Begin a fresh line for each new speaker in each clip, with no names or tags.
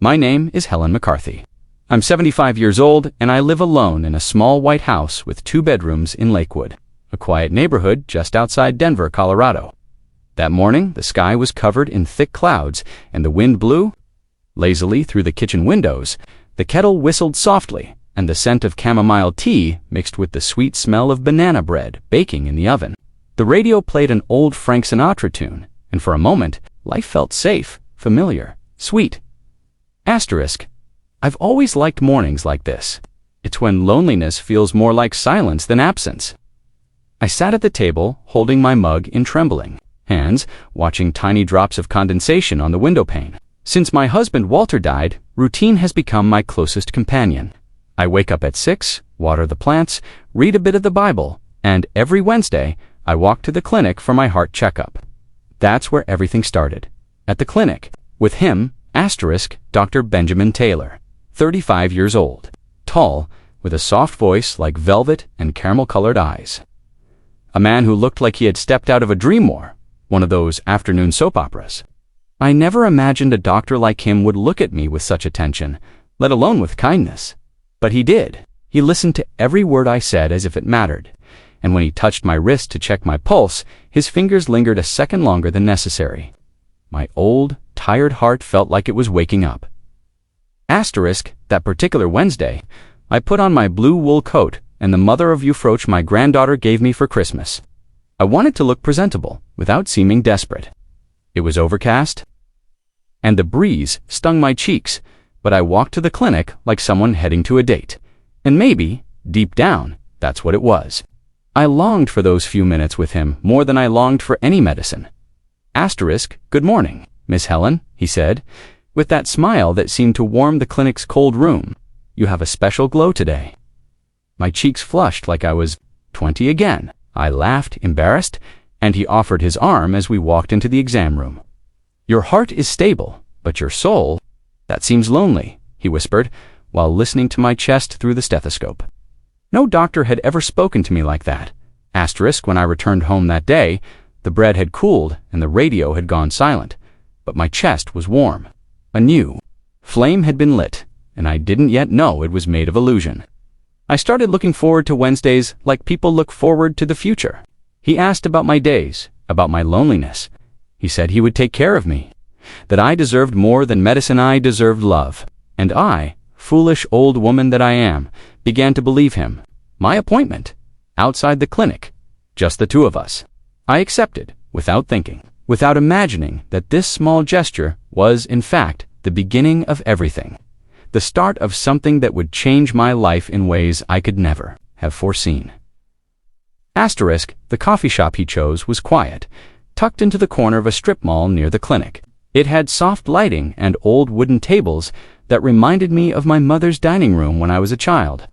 My name is Helen McCarthy. I'm 75 years old, and I live alone in a small white house with 2 bedrooms in Lakewood, a quiet neighborhood just outside Denver, Colorado. That morning, the sky was covered in thick clouds, and the wind blew lazily through the kitchen windows. The kettle whistled softly, and the scent of chamomile tea mixed with the sweet smell of banana bread baking in the oven. The radio played an old Frank Sinatra tune, and for a moment, life felt safe, familiar, sweet. Asterisk. I've always liked mornings like this. It's when loneliness feels more like silence than absence. I sat at the table, holding my mug in trembling hands, watching tiny drops of condensation on the window pane. Since my husband Walter died, routine has become my closest companion. I wake up at 6, water the plants, read a bit of the Bible, and every Wednesday, I walk to the clinic for my heart checkup. That's where everything started. At the clinic, with him, Dr. Benjamin Taylor, 35 years old, tall, with a soft voice like velvet and caramel-colored eyes. A man who looked like he had stepped out of a dream war, one of those afternoon soap operas. I never imagined a doctor like him would look at me with such attention, let alone with kindness. But he did. He listened to every word I said as if it mattered, and when he touched my wrist to check my pulse, his fingers lingered a second longer than necessary. My old, tired heart felt like it was waking up. That particular Wednesday, I put on my blue wool coat and the mother of Euphroche my granddaughter gave me for Christmas. I wanted to look presentable, without seeming desperate. It was overcast, and the breeze stung my cheeks, but I walked to the clinic like someone heading to a date. And maybe, deep down, that's what it was. I longed for those few minutes with him more than I longed for any medicine. Good morning, Miss Helen, he said, with that smile that seemed to warm the clinic's cold room. You have a special glow today. My cheeks flushed like I was 20 again. I laughed, embarrassed, and he offered his arm as we walked into the exam room. Your heart is stable, but your soul, that seems lonely, he whispered, while listening to my chest through the stethoscope. No doctor had ever spoken to me like that. When I returned home that day, the bread had cooled and the radio had gone silent, but my chest was warm. A new flame had been lit, and I didn't yet know it was made of illusion. I started looking forward to Wednesdays like people look forward to the future. He asked about my days, about my loneliness. He said he would take care of me, that I deserved more than medicine, I deserved love. And I, foolish old woman that I am, began to believe him. My appointment, outside the clinic, just the 2 of us. I accepted, without thinking, without imagining that this small gesture was, in fact, the beginning of everything. The start of something that would change my life in ways I could never have foreseen. The coffee shop he chose was quiet, tucked into the corner of a strip mall near the clinic. It had soft lighting and old wooden tables that reminded me of my mother's dining room when I was a child.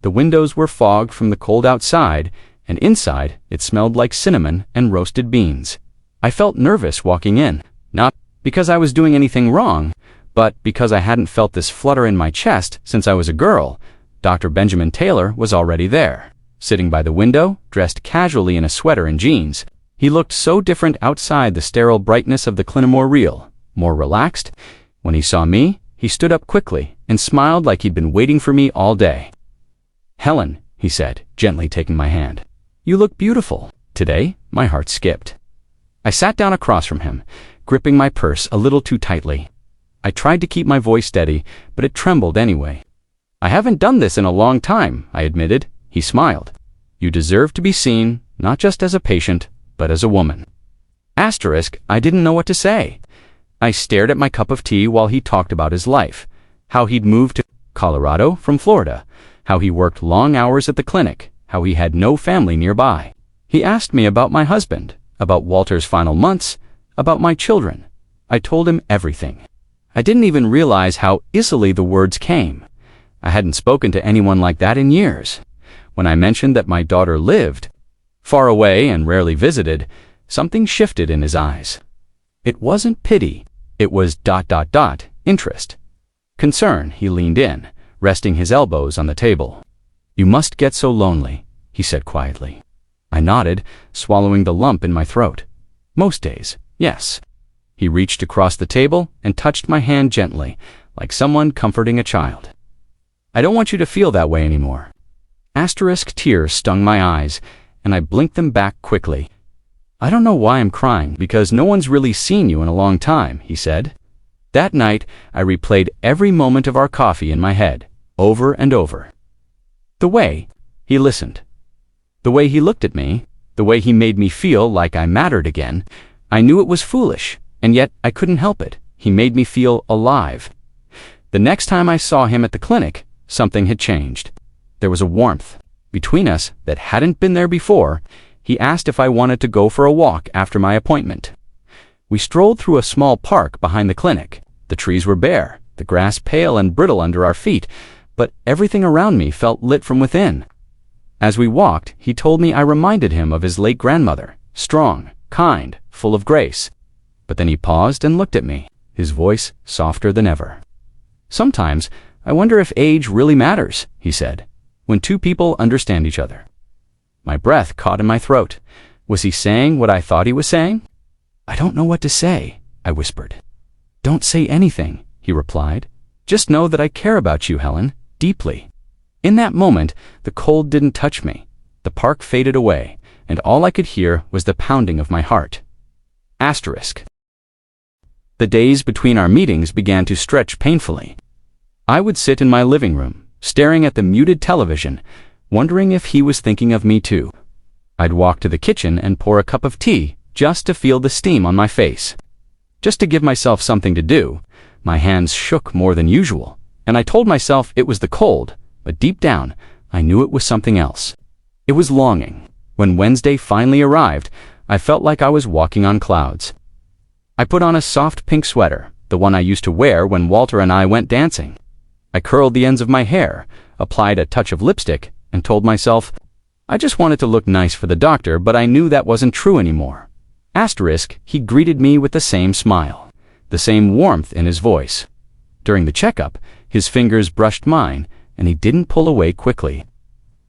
The windows were fogged from the cold outside, and inside it smelled like cinnamon and roasted beans. I felt nervous walking in, not because I was doing anything wrong, but because I hadn't felt this flutter in my chest since I was a girl. Dr. Benjamin Taylor was already there, sitting by the window, dressed casually in a sweater and jeans. He looked so different outside the sterile brightness of the Clinamore reel, more relaxed. When he saw me, he stood up quickly and smiled like he'd been waiting for me all day. Helen, he said, gently taking my hand. You look beautiful. Today, my heart skipped. I sat down across from him, gripping my purse a little too tightly. I tried to keep my voice steady, but it trembled anyway. I haven't done this in a long time, I admitted. He smiled. You deserve to be seen, not just as a patient, but as a woman. I didn't know what to say. I stared at my cup of tea while he talked about his life, how he'd moved to Colorado from Florida, how he worked long hours at the clinic, how he had no family nearby. He asked me about my husband, about Walter's final months, about my children. I told him everything. I didn't even realize how easily the words came. I hadn't spoken to anyone like that in years. When I mentioned that my daughter lived far away and rarely visited, something shifted in his eyes. It wasn't pity. It was ... interest. Concern. He leaned in, resting his elbows on the table. You must get so lonely, he said quietly. I nodded, swallowing the lump in my throat. Most days, yes. He reached across the table and touched my hand gently, like someone comforting a child. I don't want you to feel that way anymore. Asterisk tears stung my eyes, and I blinked them back quickly. I don't know why I'm crying, because no one's really seen you in a long time, he said. That night, I replayed every moment of our coffee in my head, over and over. The way he listened, the way he looked at me, the way he made me feel like I mattered again. I knew it was foolish, and yet I couldn't help it. He made me feel alive. The next time I saw him at the clinic, something had changed. There was a warmth between us that hadn't been there before. He asked if I wanted to go for a walk after my appointment. We strolled through a small park behind the clinic. The trees were bare, the grass pale and brittle under our feet, but everything around me felt lit from within. As we walked, he told me I reminded him of his late grandmother, strong, kind, full of grace. But then he paused and looked at me, his voice softer than ever. Sometimes, I wonder if age really matters, he said, when two people understand each other. My breath caught in my throat. Was he saying what I thought he was saying? I don't know what to say, I whispered. Don't say anything, he replied. Just know that I care about you, Helen, deeply. In that moment, the cold didn't touch me. The park faded away, and all I could hear was the pounding of my heart. Asterisk. The days between our meetings began to stretch painfully. I would sit in my living room, staring at the muted television, wondering if he was thinking of me too. I'd walk to the kitchen and pour a cup of tea just to feel the steam on my face. Just to give myself something to do. My hands shook more than usual, and I told myself it was the cold, but deep down, I knew it was something else. It was longing. When Wednesday finally arrived, I felt like I was walking on clouds. I put on a soft pink sweater, the one I used to wear when Walter and I went dancing. I curled the ends of my hair, applied a touch of lipstick, and told myself, I just wanted to look nice for the doctor, but I knew that wasn't true anymore. Asterisk, he greeted me with the same smile, the same warmth in his voice. During the checkup, his fingers brushed mine, and he didn't pull away quickly.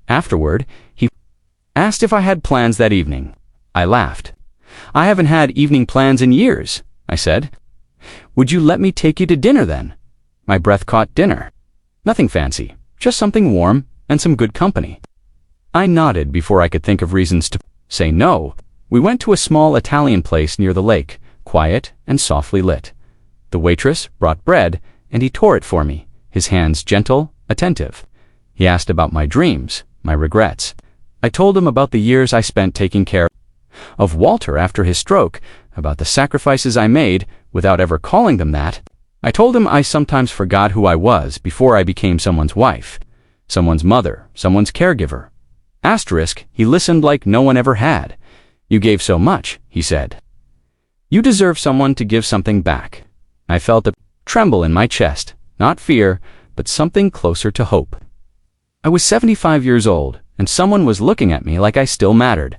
Afterward, he asked if I had plans that evening. I laughed. I haven't had evening plans in years, I said. Would you let me take you to dinner then? My breath caught dinner. Nothing fancy, just something warm and some good company. I nodded before I could think of reasons to say no. We went to a small Italian place near the lake, quiet and softly lit. The waitress brought bread, and he tore it for me, his hands gentle, attentive. He asked about my dreams, my regrets. I told him about the years I spent taking care of Walter after his stroke, about the sacrifices I made without ever calling them that. I told him I sometimes forgot who I was before I became someone's wife, someone's mother, someone's caregiver. Asterisk, he listened like no one ever had. You gave so much, he said. You deserve someone to give something back. I felt a tremble in my chest, not fear, but something closer to hope. I was 75 years old, and someone was looking at me like I still mattered,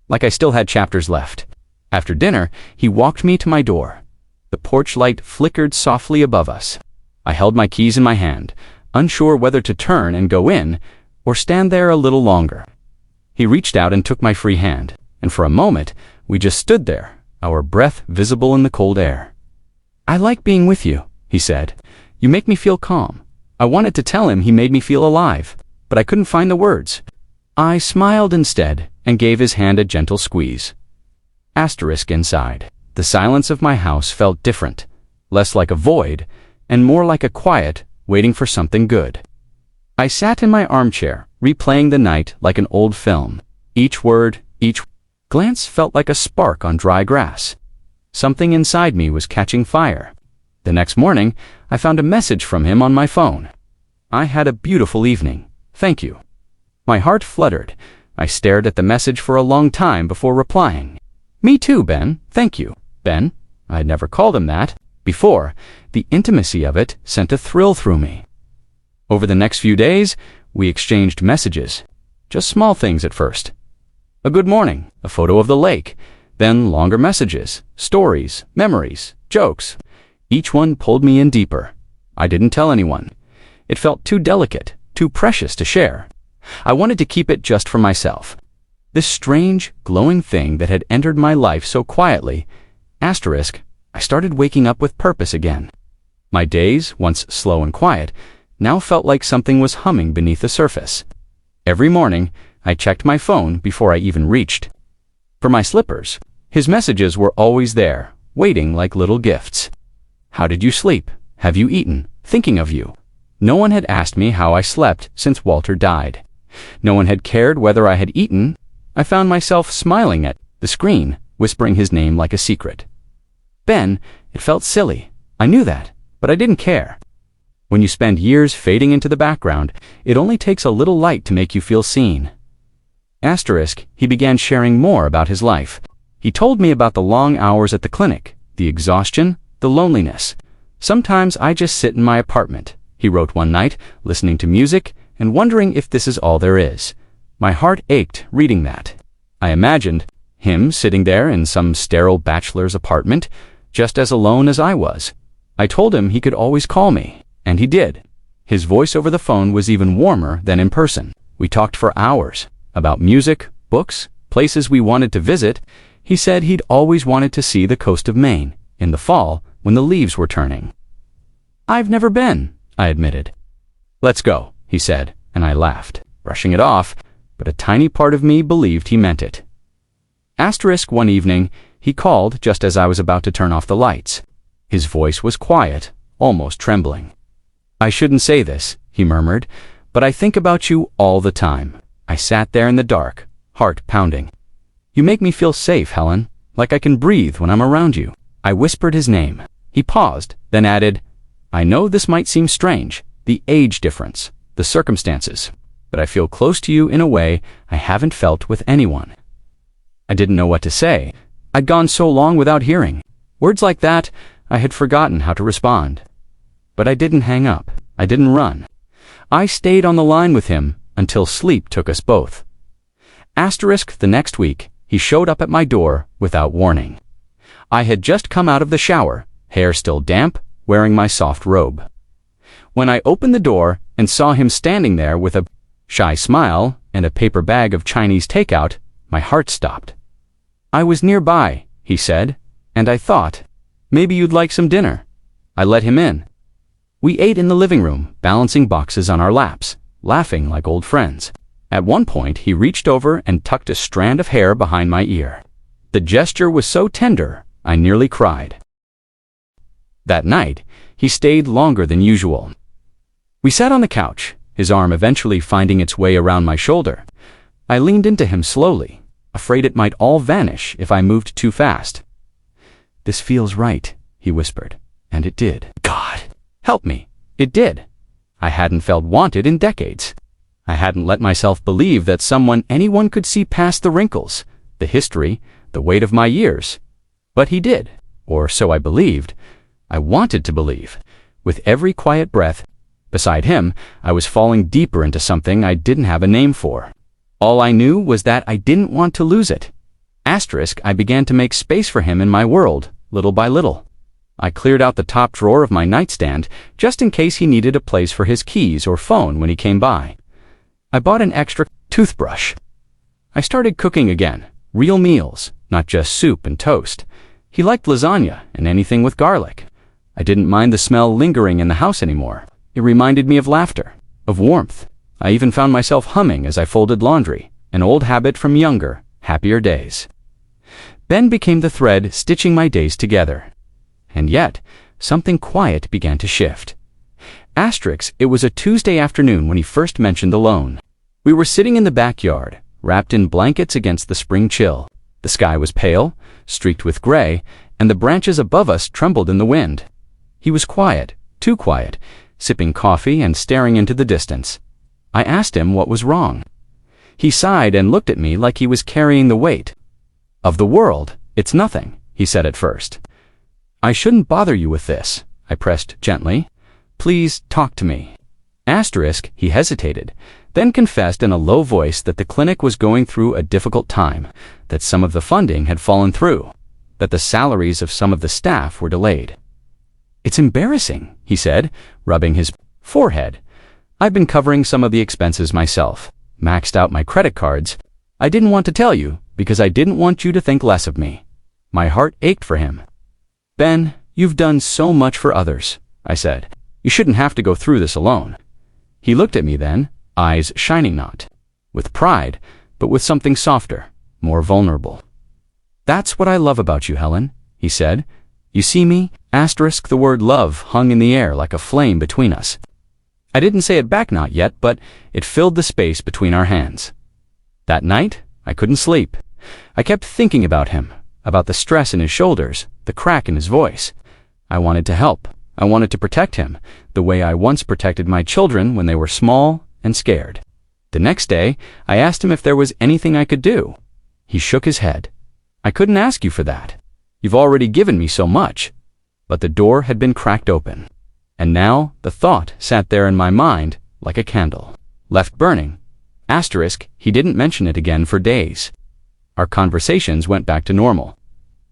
like I still had chapters left. After dinner, he walked me to my door. The porch light flickered softly above us. I held my keys in my hand, unsure whether to turn and go in, or stand there a little longer. He reached out and took my free hand, and for a moment, we just stood there, our breath visible in the cold air. I like being with you, he said. You make me feel calm. I wanted to tell him he made me feel alive, but I couldn't find the words. I smiled instead and gave his hand a gentle squeeze. Asterisk inside. The silence of my house felt different, less like a void, and more like a quiet, waiting for something good. I sat in my armchair, replaying the night like an old film. Each word, each glance felt like a spark on dry grass. Something inside me was catching fire. The next morning, I found a message from him on my phone. I had a beautiful evening. Thank you. My heart fluttered. I stared at the message for a long time before replying. Me too, Ben. Thank you. Ben? I had never called him that. Before, the intimacy of it sent a thrill through me. Over the next few days, we exchanged messages. Just small things at first. A good morning, a photo of the lake, then longer messages, stories, memories, jokes. Each one pulled me in deeper. I didn't tell anyone. It felt too delicate, too precious to share. I wanted to keep it just for myself. This strange, glowing thing that had entered my life so quietly. Asterisk, I started waking up with purpose again. My days, once slow and quiet, now felt like something was humming beneath the surface. Every morning, I checked my phone before I even reached for my slippers. His messages were always there, waiting like little gifts. How did you sleep? Have you eaten? Thinking of you. No one had asked me how I slept since Walter died. No one had cared whether I had eaten. I found myself smiling at the screen, whispering his name like a secret. Ben, it felt silly. I knew that, but I didn't care. When you spend years fading into the background, it only takes a little light to make you feel seen. Asterisk, he began sharing more about his life. He told me about the long hours at the clinic, the exhaustion, the loneliness. Sometimes I just sit in my apartment, he wrote one night, listening to music and wondering if this is all there is. My heart ached reading that. I imagined him sitting there in some sterile bachelor's apartment, just as alone as I was. I told him he could always call me, and he did. His voice over the phone was even warmer than in person. We talked for hours about music, books, places we wanted to visit. He said he'd always wanted to see the coast of Maine in the fall when the leaves were turning. I've never been, I admitted. Let's go, he said, and I laughed, brushing it off, but a tiny part of me believed he meant it. Asterisk, one evening, he called just as I was about to turn off the lights. His voice was quiet, almost trembling. I shouldn't say this, he murmured, but I think about you all the time. I sat there in the dark, heart pounding. You make me feel safe, Helen, like I can breathe when I'm around you. I whispered his name. He paused, then added, I know this might seem strange, the age difference, the circumstances, but I feel close to you in a way I haven't felt with anyone. I didn't know what to say. I'd gone so long without hearing. Words like that, I had forgotten how to respond. But I didn't hang up. I didn't run. I stayed on the line with him until sleep took us both. Asterisk, the next week, he showed up at my door without warning. I had just come out of the shower, hair still damp, wearing my soft robe. When I opened the door and saw him standing there with a shy smile and a paper bag of Chinese takeout, my heart stopped. I was nearby, he said, and I thought, maybe you'd like some dinner. I let him in. We ate in the living room, balancing boxes on our laps, laughing like old friends. At one point, he reached over and tucked a strand of hair behind my ear. The gesture was so tender, I nearly cried. That night, he stayed longer than usual. We sat on the couch, his arm eventually finding its way around my shoulder. I leaned into him slowly, afraid it might all vanish if I moved too fast. This feels right, he whispered, and it did. God, help me. It did. I hadn't felt wanted in decades. I hadn't let myself believe that anyone could see past the wrinkles, the history, the weight of my years. But he did, or so I believed. I wanted to believe. With every quiet breath, beside him, I was falling deeper into something I didn't have a name for. All I knew was that I didn't want to lose it. Asterisk, I began to make space for him in my world, little by little. I cleared out the top drawer of my nightstand, just in case he needed a place for his keys or phone when he came by. I bought an extra toothbrush. I started cooking again, real meals, not just soup and toast. He liked lasagna and anything with garlic. I didn't mind the smell lingering in the house anymore. It reminded me of laughter, of warmth. I even found myself humming as I folded laundry, an old habit from younger, happier days. Ben became the thread stitching my days together. And yet, something quiet began to shift. Asterisk, it was a Tuesday afternoon when he first mentioned the loan. We were sitting in the backyard, wrapped in blankets against the spring chill. The sky was pale, streaked with gray, and the branches above us trembled in the wind. He was quiet, too quiet, sipping coffee and staring into the distance. I asked him what was wrong. He sighed and looked at me like he was carrying the weight of the world. It's nothing, he said at first. I shouldn't bother you with this, I pressed gently. Please talk to me. Asterisk, he hesitated, then confessed in a low voice that the clinic was going through a difficult time, that some of the funding had fallen through, that the salaries of some of the staff were delayed. It's embarrassing, he said, rubbing his forehead. I've been covering some of the expenses myself, maxed out my credit cards. I didn't want to tell you because I didn't want you to think less of me. My heart ached for him. Ben, you've done so much for others. I said. You shouldn't have to go through this alone. He looked at me then, eyes shining not with pride, but with something softer, more vulnerable. That's what I love about you, Helen, he said. You see me? Asterisk, the word love hung in the air like a flame between us. I didn't say it back not yet, but it filled the space between our hands. That night, I couldn't sleep. I kept thinking about him, about the stress in his shoulders, the crack in his voice. I wanted to help. I wanted to protect him, the way I once protected my children when they were small and scared. The next day, I asked him if there was anything I could do. He shook his head. I couldn't ask you for that. You've already given me so much. But the door had been cracked open. And now the thought sat there in my mind like a candle, left burning. Asterisk, he didn't mention it again for days. Our conversations went back to normal.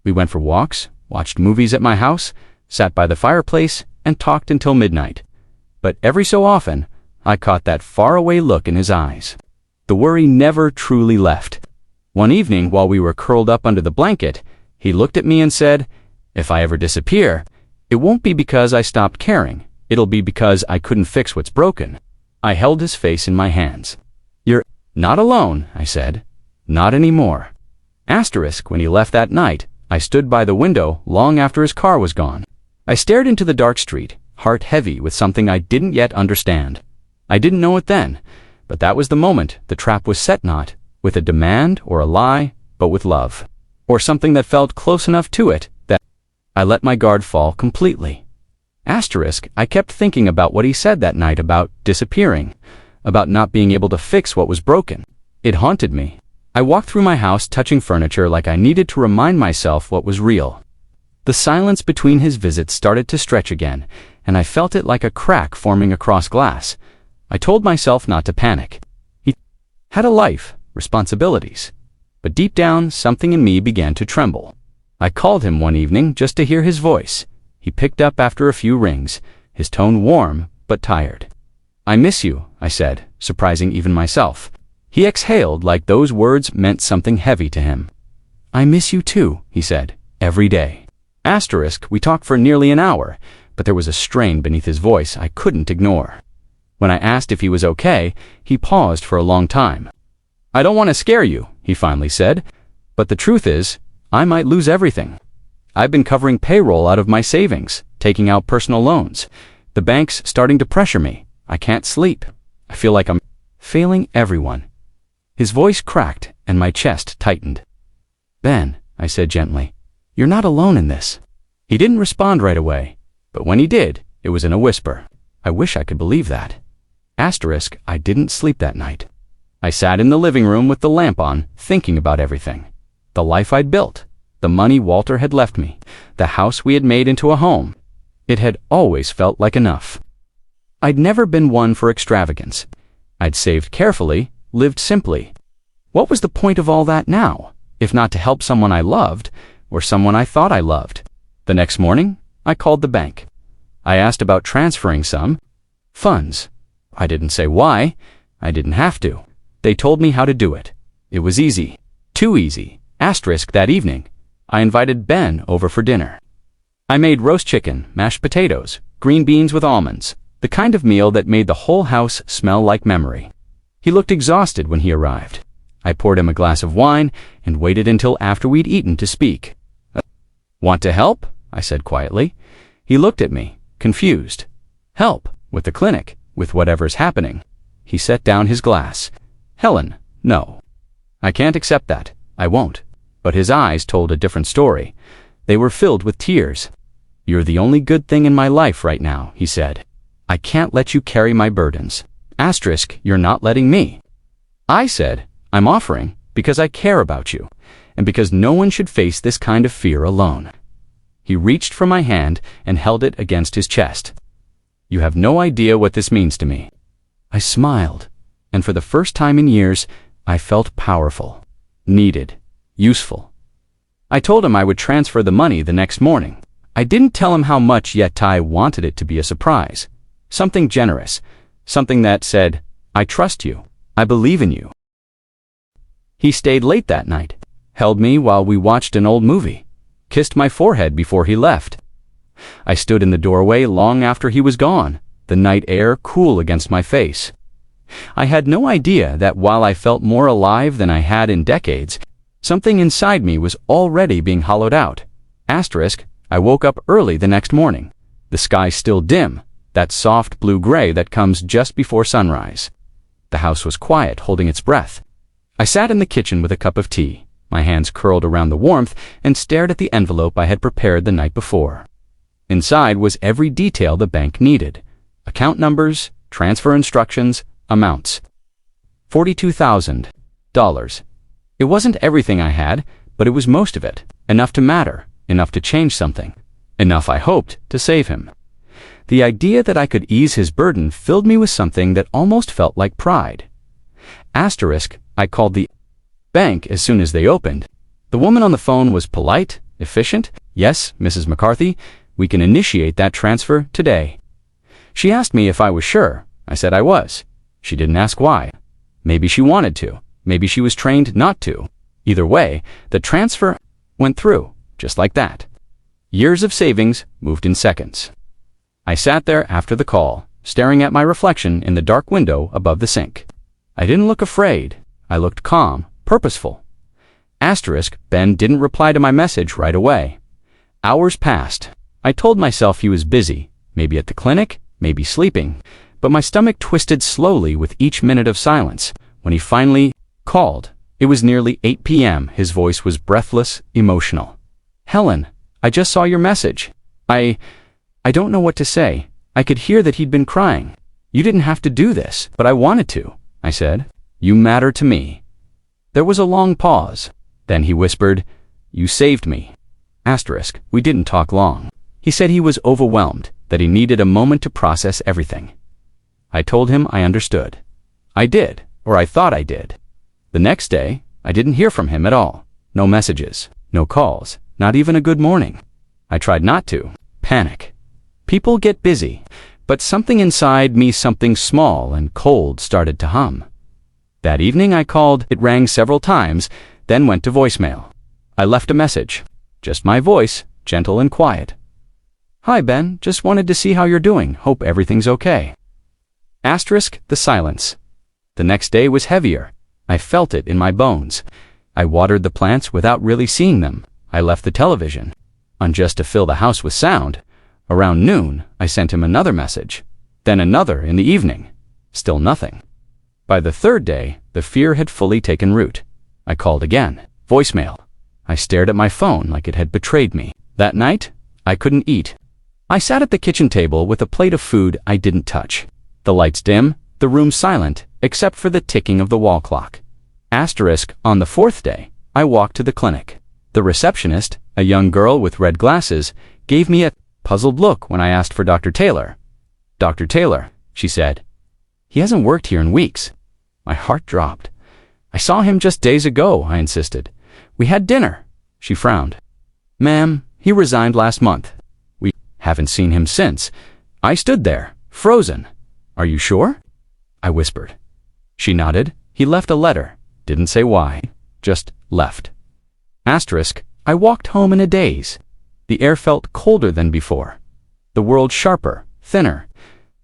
We went for walks, watched movies at my house, sat by the fireplace, and talked until midnight. But every so often, I caught that faraway look in his eyes. The worry never truly left. One evening, while we were curled up under the blanket, he looked at me and said, "If I ever disappear, it won't be because I stopped caring. It'll be because I couldn't fix what's broken." I held his face in my hands. "You're not alone," I said. "Not anymore." Asterisk, when he left that night, I stood by the window long after his car was gone. I stared into the dark street, heart heavy with something I didn't yet understand. I didn't know it then, but that was the moment the trap was set, not with a demand or a lie, but with love, or something that felt close enough to it that I let my guard fall completely. Asterisk, I kept thinking about what he said that night about disappearing, about not being able to fix what was broken. It haunted me. I walked through my house touching furniture like I needed to remind myself what was real. The silence between his visits started to stretch again, and I felt it like a crack forming across glass. I told myself not to panic. He had a life, responsibilities. But deep down, something in me began to tremble. I called him one evening just to hear his voice. He picked up after a few rings, his tone warm but tired. "I miss you," I said, surprising even myself. He exhaled like those words meant something heavy to him. "I miss you too," he said, "every day." Asterisk, we talked for nearly an hour, but there was a strain beneath his voice I couldn't ignore. When I asked if he was okay, he paused for a long time. "I don't want to scare you," he finally said, "but the truth is, I might lose everything. I've been covering payroll out of my savings, taking out personal loans. The bank's starting to pressure me. I can't sleep. I feel like I'm failing everyone." His voice cracked and my chest tightened. "Ben," I said gently, "you're not alone in this." He didn't respond right away, but when he did, it was in a whisper. I wish I could believe that. Asterisk, I didn't sleep that night. I sat in the living room with the lamp on, thinking about everything. The life I'd built, the money Walter had left me, the house we had made into a home. It had always felt like enough. I'd never been one for extravagance. I'd saved carefully, lived simply. What was the point of all that now, if not to help someone I loved, or someone I thought I loved? The next morning, I called the bank. I asked about transferring some funds. I didn't say why. I didn't have to. They told me how to do it. It was easy. Too easy. Asterisk, that evening, I invited Ben over for dinner. I made roast chicken, mashed potatoes, green beans with almonds, the kind of meal that made the whole house smell like memory. He looked exhausted when he arrived. I poured him a glass of wine and waited until after we'd eaten to speak. "Want to help?" I said quietly. He looked at me, confused. "Help? With the clinic? With whatever's happening?" He set down his glass. "Helen, no. I can't accept that. I won't." But his eyes told a different story. They were filled with tears. "You're the only good thing in my life right now," he said. "I can't let you carry my burdens. Asterisk, you're not letting me." I said, "I'm offering because I care about you, and because no one should face this kind of fear alone." He reached for my hand and held it against his chest. "You have no idea what this means to me." I smiled, and for the first time in years, I felt powerful, needed, useful. I told him I would transfer the money the next morning. I didn't tell him how much, yet I wanted it to be a surprise. Something generous, something that said, "I trust you, I believe in you." He stayed late that night, held me while we watched an old movie, kissed my forehead before he left. I stood in the doorway long after he was gone, the night air cool against my face. I had no idea that while I felt more alive than I had in decades, something inside me was already being hollowed out. Asterisk, I woke up early the next morning. The sky still dim, that soft blue-gray that comes just before sunrise. The house was quiet, holding its breath. I sat in the kitchen with a cup of tea, my hands curled around the warmth, and stared at the envelope I had prepared the night before. Inside was every detail the bank needed. Account numbers, transfer instructions, amounts. $42,000. It wasn't everything I had, but it was most of it. Enough to matter, enough to change something. Enough, I hoped, to save him. The idea that I could ease his burden filled me with something that almost felt like pride. Asterisk, I called the bank as soon as they opened. The woman on the phone was polite, efficient. Yes, Mrs. McCarthy, we can initiate that transfer today. She asked me if I was sure. I said I was. She didn't ask why. Maybe she wanted to. Maybe she was trained not to. Either way, the transfer went through, just like that. Years of savings moved in seconds. I sat there after the call, staring at my reflection in the dark window above the sink. I didn't look afraid. I looked calm, purposeful. Asterisk, Ben didn't reply to my message right away. Hours passed. I told myself he was busy, maybe at the clinic, maybe sleeping, but my stomach twisted slowly with each minute of silence. When he finally called, it was nearly 8 p.m. His voice was breathless, emotional. Helen, I just saw your message. I don't know what to say. I could hear that he'd been crying. You didn't have to do this, but I wanted to, I said. You matter to me. There was a long pause. Then he whispered, You saved me. Asterisk, we didn't talk long. He said he was overwhelmed, that he needed a moment to process everything. I told him I understood. I did, or I thought I did. The next day, I didn't hear from him at all. No messages, no calls, not even a good morning. I tried not to. Panic. People get busy, but something inside me, something small and cold, started to hum. That evening I called. It rang several times, then went to voicemail. I left a message. Just my voice, gentle and quiet. Hi, Ben. Just wanted to see how you're doing. Hope everything's okay. Asterisk, the silence. The next day was heavier. I felt it in my bones. I watered the plants without really seeing them. I left the television on just to fill the house with sound. Around noon, I sent him another message. Then another in the evening. Still nothing. By the third day, the fear had fully taken root. I called again. Voicemail. I stared at my phone like it had betrayed me. That night, I couldn't eat. I sat at the kitchen table with a plate of food I didn't touch. The lights dim, the room silent, except for the ticking of the wall clock. Asterisk, on the fourth day, I walked to the clinic. The receptionist, a young girl with red glasses, gave me a puzzled look when I asked for Dr. Taylor. Dr. Taylor, she said. He hasn't worked here in weeks. My heart dropped. I saw him just days ago, I insisted. We had dinner. She frowned. Ma'am, he resigned last month. We haven't seen him since. I stood there, frozen. Are you sure? I whispered. She nodded. He left a letter. Didn't say why. Just left. Asterisk, I walked home in a daze. The air felt colder than before. The world sharper, thinner.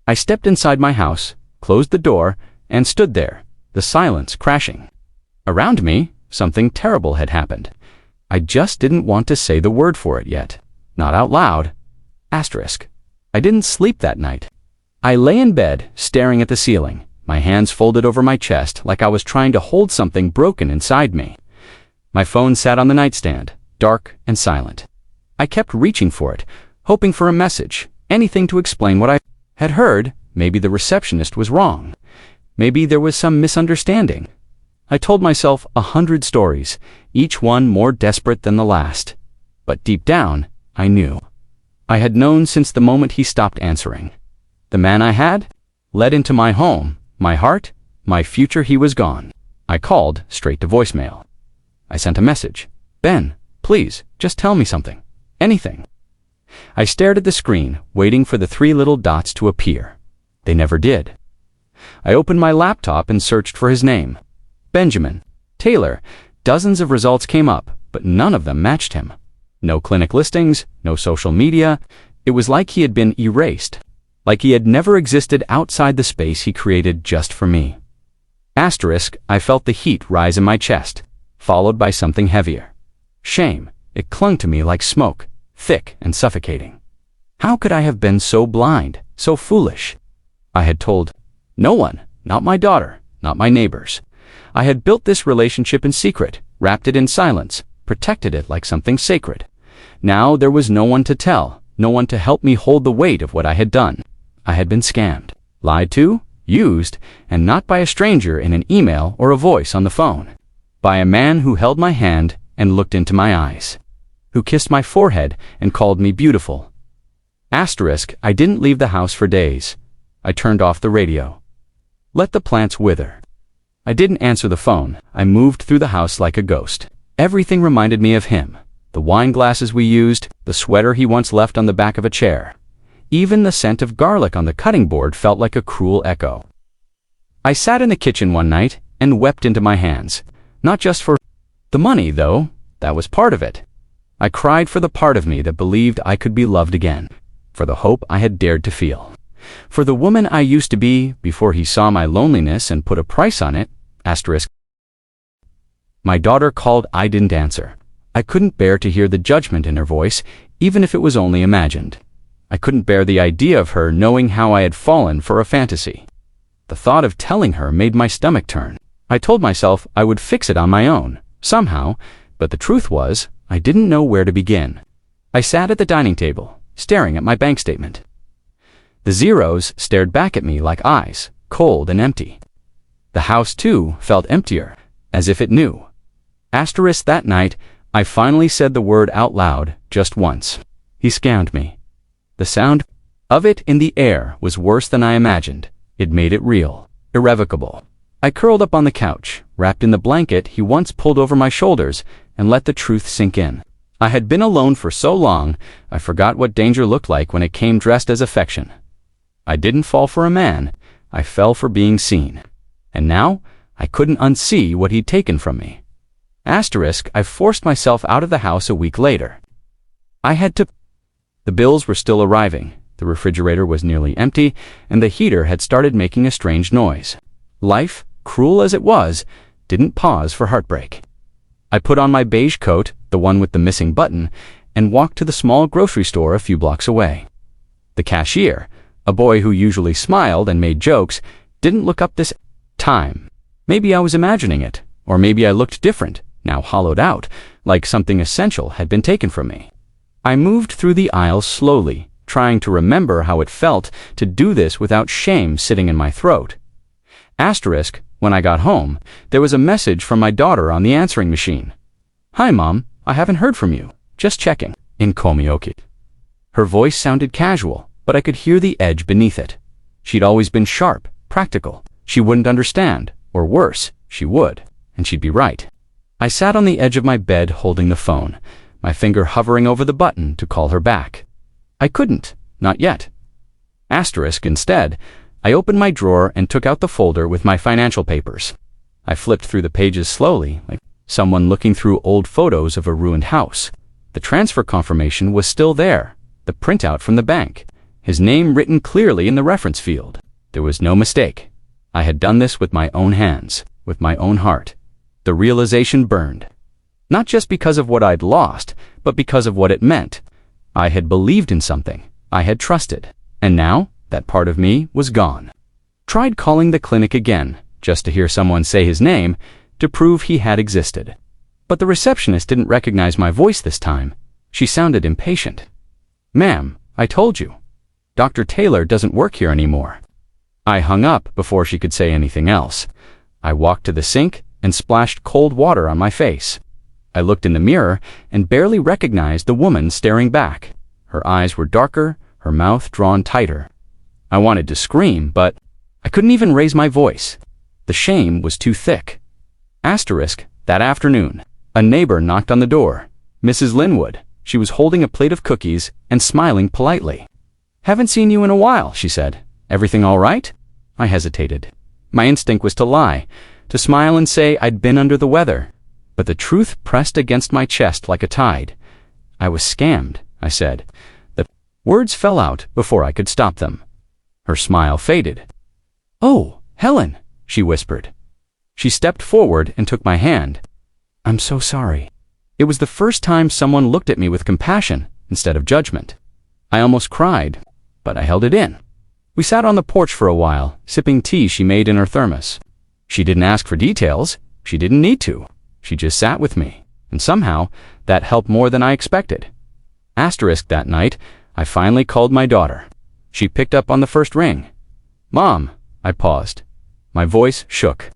I stepped inside my house, closed the door, and stood there, the silence crashing. Around me, something terrible had happened. I just didn't want to say the word for it yet. Not out loud. Asterisk. I didn't sleep that night. I lay in bed, staring at the ceiling, my hands folded over my chest like I was trying to hold something broken inside me. My phone sat on the nightstand, dark and silent. I kept reaching for it, hoping for a message, anything to explain what I had heard. Maybe the receptionist was wrong. Maybe there was some misunderstanding. I told myself 100 stories, each one more desperate than the last. But deep down, I knew. I had known since the moment he stopped answering. The man I had led into my home, my heart, my future. He was gone. I called straight to voicemail. I sent a message. Ben, please, just tell me something. Anything. I stared at the screen, waiting for the 3 little dots to appear. They never did. I opened my laptop and searched for his name. Benjamin Taylor. Dozens of results came up, but none of them matched him. No clinic listings, no social media, It was like he had been erased, like he had never existed outside the space he created just for me. Asterisk, I felt the heat rise in my chest, followed by something heavier. Shame. It clung to me like smoke, thick and suffocating. How could I have been so blind, so foolish? I had told no one, not my daughter, not my neighbors. I had built this relationship in secret, wrapped it in silence, protected it like something sacred. Now there was no one to tell, no one to help me hold the weight of what I had done. I had been scammed, lied to, used, and not by a stranger in an email or a voice on the phone. By a man who held my hand and looked into my eyes, who kissed my forehead and called me beautiful. Asterisk, I didn't leave the house for days. I turned off the radio. Let the plants wither. I didn't answer the phone. I moved through the house like a ghost. Everything reminded me of him. The wine glasses we used, the sweater he once left on the back of a chair. Even the scent of garlic on the cutting board felt like a cruel echo. I sat in the kitchen one night and wept into my hands. Not just for the money, though. That was part of it. I cried for the part of me that believed I could be loved again, for the hope I had dared to feel, for the woman I used to be before he saw my loneliness and put a price on it. Asterisk. My daughter called. I didn't answer. I couldn't bear to hear the judgment in her voice, even if it was only imagined. I couldn't bear the idea of her knowing how I had fallen for a fantasy. The thought of telling her made my stomach turn. I told myself I would fix it on my own, somehow, but the truth was, I didn't know where to begin. I sat at the dining table, staring at my bank statement. The zeros stared back at me like eyes, cold and empty. The house, too, felt emptier, as if it knew. Asterisk, that night, I finally said the word out loud, just once. He scammed me. The sound of it in the air was worse than I imagined. It made it real, irrevocable. I curled up on the couch, wrapped in the blanket he once pulled over my shoulders, and let the truth sink in. I had been alone for so long, I forgot what danger looked like when it came dressed as affection. I didn't fall for a man, I fell for being seen. And now, I couldn't unsee what he'd taken from me. Asterisk, I forced myself out of the house a week later. I had to. The bills were still arriving, the refrigerator was nearly empty, and the heater had started making a strange noise. Life, cruel as it was, didn't pause for heartbreak. I put on my beige coat, the one with the missing button, and walked to the small grocery store a few blocks away. The cashier, a boy who usually smiled and made jokes, didn't look up this time. Maybe I was imagining it, or maybe I looked different, now hollowed out, like something essential had been taken from me. I moved through the aisles slowly, trying to remember how it felt to do this without shame sitting in my throat. Asterisk, when I got home, there was a message from my daughter on the answering machine. "Hi, Mom, I haven't heard from you. Just checking." In Komioki. Her voice sounded casual, but I could hear the edge beneath it. She'd always been sharp, practical. She wouldn't understand, or worse, she would, and she'd be right. I sat on the edge of my bed holding the phone, my finger hovering over the button to call her back. I couldn't, not yet. Asterisk, instead, I opened my drawer and took out the folder with my financial papers. I flipped through the pages slowly, like someone looking through old photos of a ruined house. The transfer confirmation was still there, the printout from the bank, his name written clearly in the reference field. There was no mistake. I had done this with my own hands, with my own heart. The realization burned. Not just because of what I'd lost, but because of what it meant. I had believed in something. I had trusted. And now, that part of me was gone. Tried calling the clinic again, just to hear someone say his name, to prove he had existed. But the receptionist didn't recognize my voice this time. She sounded impatient. "Ma'am, I told you. Dr. Taylor doesn't work here anymore." I hung up before she could say anything else. I walked to the sink and splashed cold water on my face. I looked in the mirror and barely recognized the woman staring back. Her eyes were darker, her mouth drawn tighter. I wanted to scream, but I couldn't even raise my voice. The shame was too thick. Asterisk, that afternoon, a neighbor knocked on the door. Mrs. Linwood. She was holding a plate of cookies and smiling politely. "Haven't seen you in a while," she said. "Everything all right?" I hesitated. My instinct was to lie, to smile and say I'd been under the weather. But the truth pressed against my chest like a tide. "I was scammed," I said. "The Words fell out before I could stop them. Her smile faded. "Oh, Helen," she whispered. She stepped forward and took my hand. "I'm so sorry." It was the first time someone looked at me with compassion instead of judgment. I almost cried, but I held it in. We sat on the porch for a while, sipping tea she made in her thermos. She didn't ask for details. She didn't need to. She just sat with me, and somehow that helped more than I expected. That night, I finally called my daughter. She picked up on the first ring. "Mom," I paused. My voice shook.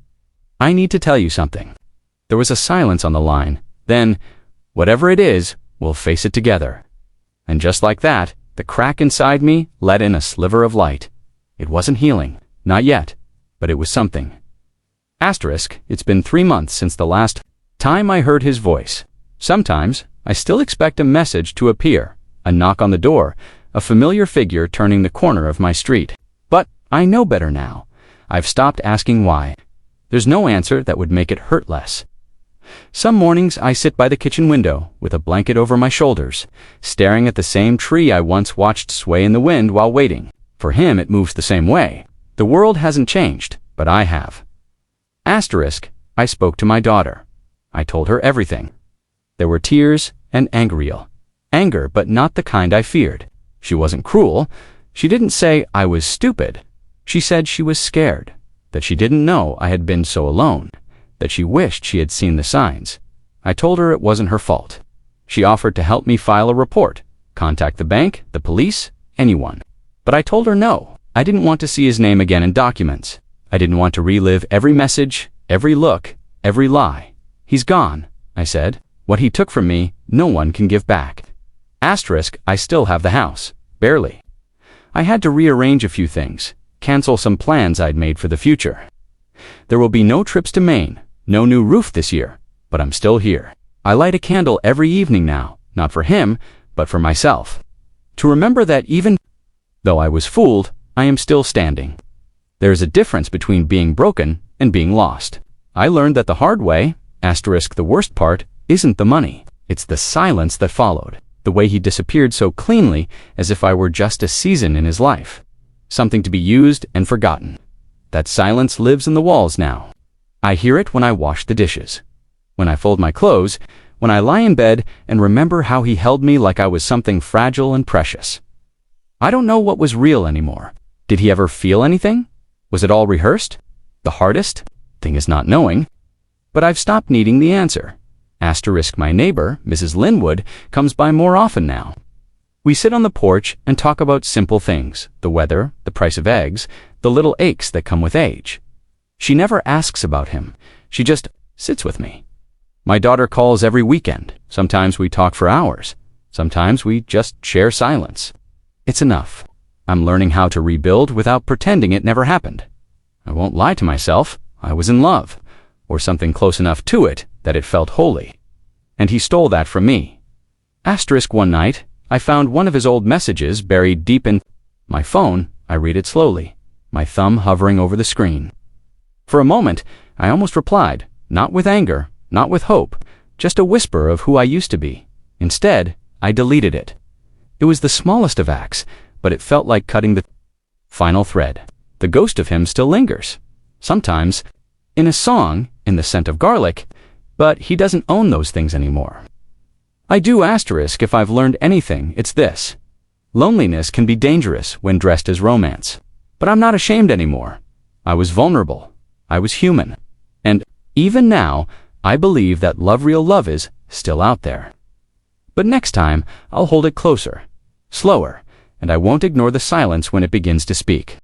"I need to tell you something." There was a silence on the line. Then, "Whatever it is, we'll face it together." And just like that, the crack inside me let in a sliver of light. It wasn't healing, not yet, but it was something. It's been 3 months since the last time I heard his voice. Sometimes, I still expect a message to appear, a knock on the door, a familiar figure turning the corner of my street. But I know better now. I've stopped asking why. There's no answer that would make it hurt less. Some mornings I sit by the kitchen window with a blanket over my shoulders, staring at the same tree I once watched sway in the wind while waiting. For him, it moves the same way. The world hasn't changed, but I have. I spoke to my daughter. I told her everything. There were tears and anger, but not the kind I feared. She wasn't cruel. She didn't say I was stupid. She said she was scared, that she didn't know I had been so alone, that she wished she had seen the signs. I told her it wasn't her fault. She offered to help me file a report, contact the bank, the police, anyone. But I told her no. I didn't want to see his name again in documents. I didn't want to relive every message, every look, every lie. He's gone, I said. What he took from me, no one can give back. I still have the house. Barely. I had to rearrange a few things, cancel some plans I'd made for the future. There will be no trips to Maine, no new roof this year, but I'm still here. I light a candle every evening now, not for him, but for myself. To remember that even though I was fooled, I am still standing. There's a difference between being broken and being lost. I learned that the hard way. The worst part isn't the money. It's the silence that followed. The way he disappeared so cleanly, as if I were just a season in his life. Something to be used and forgotten. That silence lives in the walls now. I hear it when I wash the dishes, when I fold my clothes, when I lie in bed and remember how he held me like I was something fragile and precious. I don't know what was real anymore. Did he ever feel anything? Was it all rehearsed? The hardest thing is not knowing. But I've stopped needing the answer. My neighbor, Mrs. Linwood, comes by more often now. We sit on the porch and talk about simple things, the weather, the price of eggs, the little aches that come with age. She never asks about him. She just sits with me. My daughter calls every weekend. Sometimes we talk for hours. Sometimes we just share silence. It's enough. I'm learning how to rebuild without pretending it never happened. I won't lie to myself. I was in love, or something close enough to it that it felt holy. And he stole that from me. One night, I found one of his old messages buried deep in my phone. I read it slowly, my thumb hovering over the screen. For a moment, I almost replied, not with anger, not with hope, just a whisper of who I used to be. Instead, I deleted it. It was the smallest of acts, but it felt like cutting the final thread. The ghost of him still lingers. Sometimes, in a song, in the scent of garlic, but he doesn't own those things anymore. I do if I've learned anything, it's this. Loneliness can be dangerous when dressed as romance. But I'm not ashamed anymore. I was vulnerable. I was human. And even now, I believe that real love is still out there. But next time, I'll hold it closer, slower, and I won't ignore the silence when it begins to speak.